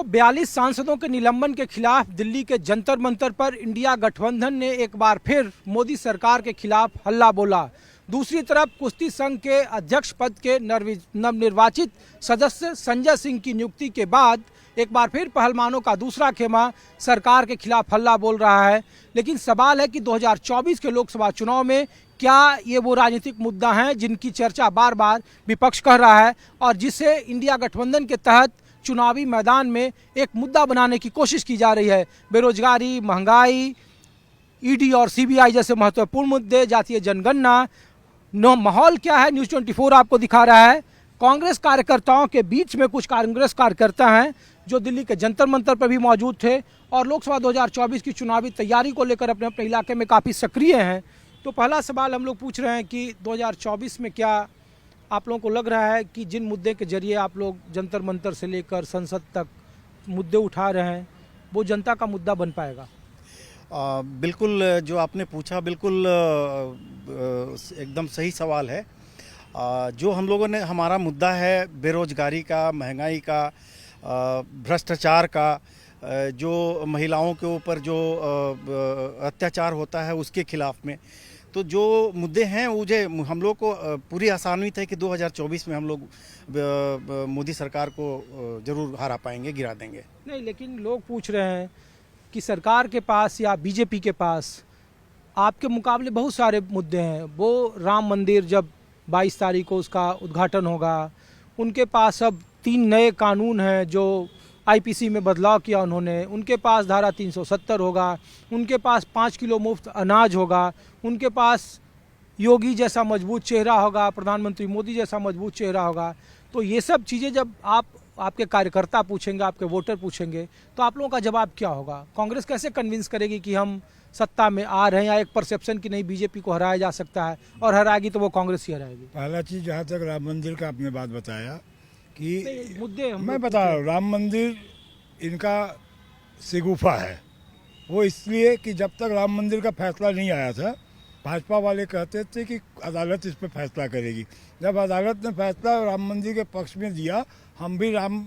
142 सांसदों के निलंबन के खिलाफ दिल्ली के जंतर मंतर पर इंडिया गठबंधन ने एक बार फिर मोदी सरकार के खिलाफ हल्ला बोला। दूसरी तरफ कुश्ती संघ के अध्यक्ष पद के नवनिर्वाचित सदस्य संजय सिंह की नियुक्ति के बाद एक बार फिर पहलवानों का दूसरा खेमा सरकार के खिलाफ हल्ला बोल रहा है। लेकिन सवाल है कि 2024 के लोकसभा चुनाव में क्या ये वो राजनीतिक मुद्दा हैं जिनकी चर्चा बार बार विपक्ष कर रहा है और जिसे इंडिया गठबंधन के तहत चुनावी मैदान में एक मुद्दा बनाने की कोशिश की जा रही है। बेरोजगारी, महंगाई, ईडी और सीबीआई जैसे महत्वपूर्ण मुद्दे, जातीय जनगणना। माहौल क्या है, न्यूज़ 24 आपको दिखा रहा है। कांग्रेस कार्यकर्ताओं के बीच में कुछ कांग्रेस कार्यकर्ता हैं जो दिल्ली के जंतर मंतर पर भी मौजूद थे और लोकसभा 2024 की चुनावी तैयारी को लेकर अपने अपने इलाके में काफ़ी सक्रिय हैं। तो पहला सवाल हम लोग पूछ रहे हैं कि 2024 में क्या आप लोगों को लग रहा है कि जिन मुद्दे के जरिए आप लोग जंतर मंतर से लेकर संसद तक मुद्दे उठा रहे हैं वो जनता का मुद्दा बन पाएगा? बिल्कुल, जो आपने पूछा बिल्कुल एकदम सही सवाल है। जो हम लोगों ने हमारा मुद्दा है बेरोजगारी का, महंगाई का, भ्रष्टाचार का, जो महिलाओं के ऊपर जो अत्याचार होता है उसके खिलाफ में, तो जो मुद्दे हैं मुझे हम लोग को पूरी आसानी है कि 2024 में हम लोग मोदी सरकार को जरूर हरा पाएंगे, गिरा देंगे। नहीं, लेकिन लोग पूछ रहे हैं कि सरकार के पास या बीजेपी के पास आपके मुकाबले बहुत सारे मुद्दे हैं। वो राम मंदिर जब 22 तारीख को उसका उद्घाटन होगा, उनके पास अब 3 नए कानून हैं जो आईपीसी में बदलाव किया उन्होंने, उनके पास धारा 370 होगा, उनके पास 5 किलो मुफ्त अनाज होगा, उनके पास योगी जैसा मजबूत चेहरा होगा, प्रधानमंत्री मोदी जैसा मजबूत चेहरा होगा। तो ये सब चीज़ें जब आपके कार्यकर्ता पूछेंगे, आपके वोटर पूछेंगे, तो आप लोगों का जवाब क्या होगा? कांग्रेस कैसे कन्विंस करेगी कि हम सत्ता में आ रहे हैं, या एक परसेप्शन कि नहीं बीजेपी को हराया जा सकता है और हराएगी तो वो कांग्रेस ही हराएगी? पहला चीज़, जहाँ तक राम मंदिर का आपने बात बताया कि मुद्दे मैं बता रहा हूँ, राम मंदिर इनका शगुफा है। वो इसलिए कि जब तक राम मंदिर का फैसला नहीं आया था, भाजपा वाले कहते थे कि अदालत इस पर फैसला करेगी। जब अदालत ने फैसला राम मंदिर के पक्ष में दिया, हम भी राम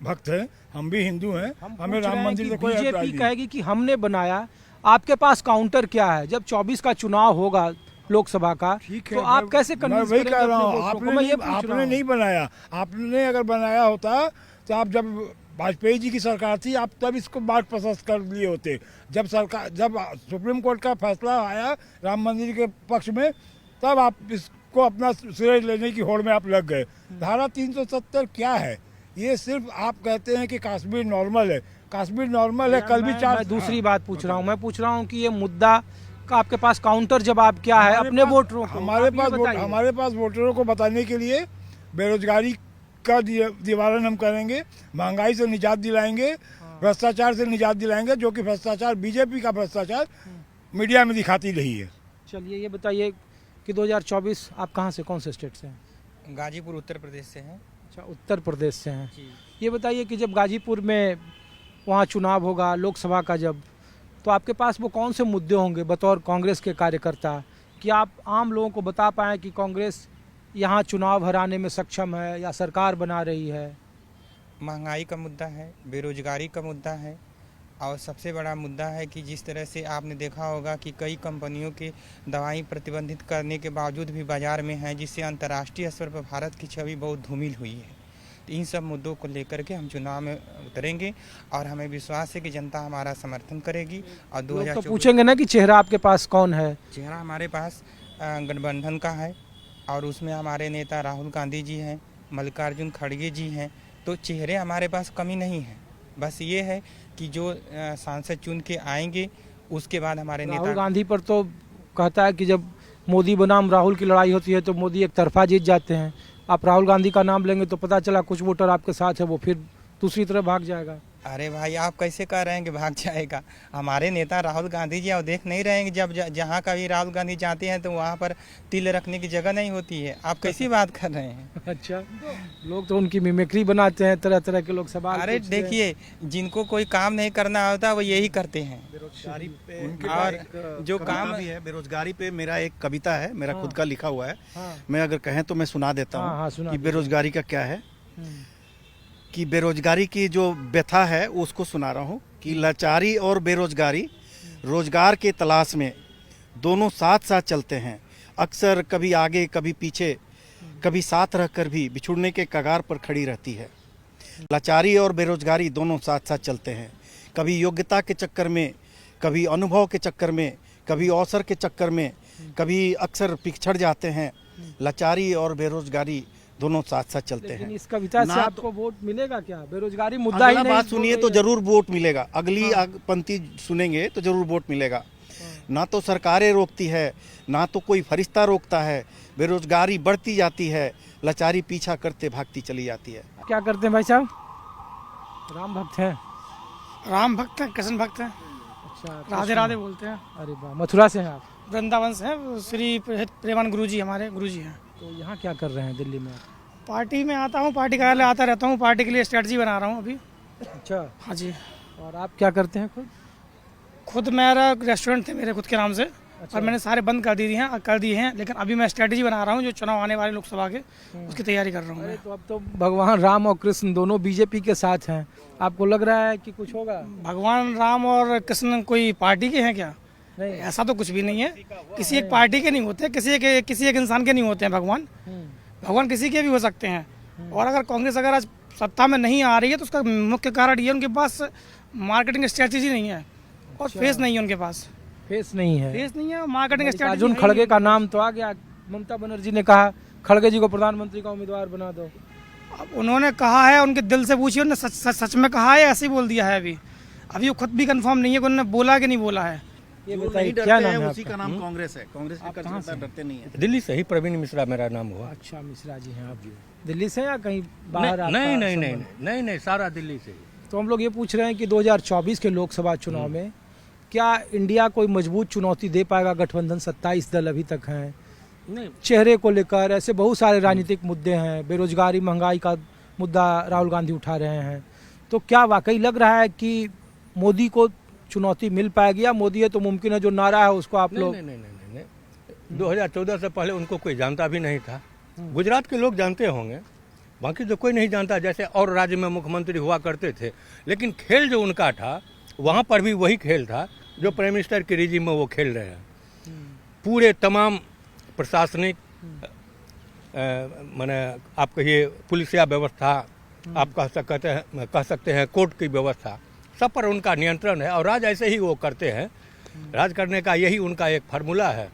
भक्त हैं, हम भी हिंदू हैं, हमें राम मंदिर से कोई बीजेपी कहेगी कि हमने बनाया, आपके पास काउंटर क्या है? जब 24 का चुनाव होगा लोकसभा का, तो आप कैसे कन्विंस करेंगे? मैं वही कह रहा हूँ, आपने नहीं बनाया। आपने अगर बनाया होता तो आप, जब वाजपेयी जी की सरकार थी, आप तब इसको बाट प्रशस्त कर लिए होते। जब सुप्रीम कोर्ट का फैसला आया राम मंदिर के पक्ष में, तब आप इसको अपना श्रेय लेने की होड़ में आप लग गए। धारा 370 क्या है? ये सिर्फ आप कहते हैं कि कश्मीर नॉर्मल है, कश्मीर नॉर्मल है। कल भी मैं दूसरी बात पूछ रहा हूँ, मैं पूछ रहा हूँ कि ये मुद्दा का आपके पास काउंटर जवाब क्या है अपने वोटरों को? हमारे पास वोटरों को बताने के लिए बेरोजगारी का निवारण हम करेंगे, महंगाई से निजात दिलाएंगे, भ्रष्टाचार से निजात दिलाएंगे, जो कि भ्रष्टाचार बीजेपी का भ्रष्टाचार मीडिया में दिखाती रही है। चलिए ये बताइए कि 2024 आप कहाँ से, कौन से स्टेट से हैं? गाजीपुर उत्तर प्रदेश से हैं। अच्छा, उत्तर प्रदेश से हैं। ये बताइए कि जब गाजीपुर में वहाँ चुनाव होगा लोकसभा का, जब, तो आपके पास वो कौन से मुद्दे होंगे बतौर कांग्रेस के कार्यकर्ता कि आप आम लोगों को बता पाएँ कि कांग्रेस यहाँ चुनाव हराने में सक्षम है या सरकार बना रही है? महंगाई का मुद्दा है, बेरोजगारी का मुद्दा है, और सबसे बड़ा मुद्दा है कि जिस तरह से आपने देखा होगा कि कई कंपनियों की दवाई प्रतिबंधित करने के बावजूद भी बाजार में हैं, जिससे अंतर्राष्ट्रीय स्तर पर भारत की छवि बहुत धूमिल हुई है। तो इन सब मुद्दों को लेकर के हम चुनाव में उतरेंगे और हमें विश्वास है कि जनता हमारा समर्थन करेगी। और 2024 तो पूछेंगे ना कि चेहरा आपके पास कौन है? चेहरा हमारे पास गठबंधन का है और उसमें हमारे नेता राहुल गांधी जी हैं, मल्लिकार्जुन खड़गे जी हैं। तो चेहरे हमारे पास कमी नहीं है, बस ये है कि जो सांसद चुन के आएंगे उसके बाद हमारे नेता। राहुल गांधी पर तो कहता है कि जब मोदी बनाम राहुल की लड़ाई होती है तो मोदी एक तरफा जीत जाते हैं। आप राहुल गांधी का नाम लेंगे तो पता चला कुछ वोटर आपके साथ है, वो फिर दूसरी तरफ भाग जाएगा। अरे भाई, आप कैसे कह रहे हैं कि भाग जाएगा? हमारे नेता राहुल गांधी जी, और देख नहीं रहे हैं कि जब जहाँ कभी राहुल गांधी जाते हैं तो वहाँ पर तिल रखने की जगह नहीं होती है। आप कैसी बात कर रहे हैं? अच्छा, लोग तो उनकी मिमिक्री बनाते हैं, तरह तरह के लोग सवाल। अरे देखिए, जिनको कोई काम नहीं करना होता वो यही करते हैं। बेरोजगारी पे और जो काम भी है, बेरोजगारी पे मेरा एक कविता है, मेरा खुद का लिखा हुआ है। मैं अगर कहें तो मैं सुना देता हूँ कि बेरोजगारी का क्या है। कि बेरोजगारी की जो व्यथा है उसको सुना रहा हूँ कि लाचारी और बेरोजगारी रोजगार के तलाश में दोनों साथ साथ चलते हैं। अक्सर कभी आगे कभी पीछे, कभी साथ रहकर भी बिछुड़ने के कगार पर खड़ी रहती है। लाचारी और बेरोजगारी दोनों साथ साथ चलते हैं। कभी योग्यता के चक्कर में, कभी अनुभव के चक्कर में, कभी अवसर के चक्कर में, कभी अक्सर पिछड़ जाते हैं। लाचारी और बेरोजगारी दोनों साथ साथ चलते लेकिन हैं। इस कविता से ना आपको वोट मिलेगा क्या? बेरोजगारी मुद्दा ही अगला नहीं बात सुनिए तो बोल रही है। जरूर वोट मिलेगा। अगली पंक्ति सुनेंगे तो जरूर वोट मिलेगा। ना तो सरकारें रोकती है, ना तो कोई फरिश्ता रोकता है। बेरोजगारी बढ़ती जाती है, लाचारी पीछा करते भागती चली जाती है। क्या करते हैं भाई साहब? राम भक्त हैं? राम भक्त हैं, कृष्ण भक्त हैं, अच्छा, राधे राधे बोलते हैं। अरे वाह, मथुरा से हैं आप? वृंदावन से हैं, श्री प्रेमानंद गुरु जी हमारे गुरु जी हैं। तो यहाँ क्या कर रहे हैं दिल्ली में? पार्टी में आता हूँ, पार्टी कार्यालय आता रहता हूँ, पार्टी के लिए स्ट्रेटजी बना रहा हूँ अभी। अच्छा, हाँ जी। और आप क्या करते हैं खुद? खुद मेरा रेस्टोरेंट थे मेरे खुद के नाम से, और मैंने सारे बंद कर दिए हैं, लेकिन अभी मैं स्ट्रेटजी बना रहा हूँ जो चुनाव आने वाले लोकसभा के, उसकी तैयारी कर रहा हूँ मैं। तो अब तो भगवान राम और कृष्ण दोनों बीजेपी के साथ हैं। आपको लग रहा है कि कुछ होगा? भगवान राम और कृष्ण कोई पार्टी के हैं क्या? नहीं। ऐसा तो कुछ भी नहीं है। किसी एक पार्टी के नहीं होते, किसी एक इंसान के नहीं होते हैं भगवान। भगवान किसी के भी हो सकते हैं। और अगर कांग्रेस अगर आज सत्ता में नहीं आ रही है तो उसका मुख्य कारण ये उनके पास मार्केटिंग स्ट्रेटजी नहीं है और फेस नहीं है उनके पास। फेस नहीं है? फेस नहीं है, मार्केटिंग स्ट्रेटजी। अर्जुन खड़गे का नाम तो आ गया। ममता बनर्जी ने कहा खड़गे जी को प्रधानमंत्री का उम्मीदवार बना दो। अब उन्होंने कहा है, उनके दिल से पूछिए, उन्होंने सच में कहा है, ऐसे ही बोल दिया है। अभी वो खुद भी कंफर्म नहीं है कि उन्होंने बोला कि नहीं बोला है। ये जो बताइए नहीं क्या डरते नाम हैं है उसी आपका? का नाम कांग्रेस है। कांग्रेस के आप कहाँ कार्यकर्ता से? डरते नहीं है। दिल्ली से ही प्रवीण मिश्रा मेरा नाम हुआ। अच्छा, मिश्रा जी हैं आप? दिल्ली से या कहीं बाहर? आपका नहीं नहीं नहीं संबंध? नहीं नहीं सारा दिल्ली से ही। तो हम लोग ये पूछ रहे हैं कि 2024 के लोकसभा चुनाव में क्या इंडिया कोई मजबूत चुनौती दे पाएगा? गठबंधन 27 दल अभी तक हैं, नहीं चेहरे को लेकर ऐसे बहुत सारे राजनीतिक मुद्दे हैं, बेरोजगारी महंगाई का मुद्दा राहुल गांधी उठा रहे हैं। तो क्या वाकई लग रहा है कि मोदी को चुनौती मिल पाएगी, या मोदी है तो मुमकिन है जो नारा है उसको आप लोग? नहीं नहीं नहीं नहीं 2014 से पहले उनको कोई जानता भी नहीं था। गुजरात के लोग जानते होंगे, बाकी तो कोई नहीं जानता। जैसे और राज्य में मुख्यमंत्री हुआ करते थे, लेकिन खेल जो उनका था वहाँ पर भी वही खेल था जो प्राइम मिनिस्टर के रिजीम में वो खेल रहे हैं। पूरे तमाम प्रशासनिक माने आप कहिए पुलिसिया व्यवस्था, आप कह सकते हैं कोर्ट की व्यवस्था, सब पर उनका नियंत्रण है और राज ऐसे ही वो करते हैं। राज करने का यही उनका एक फार्मूला है।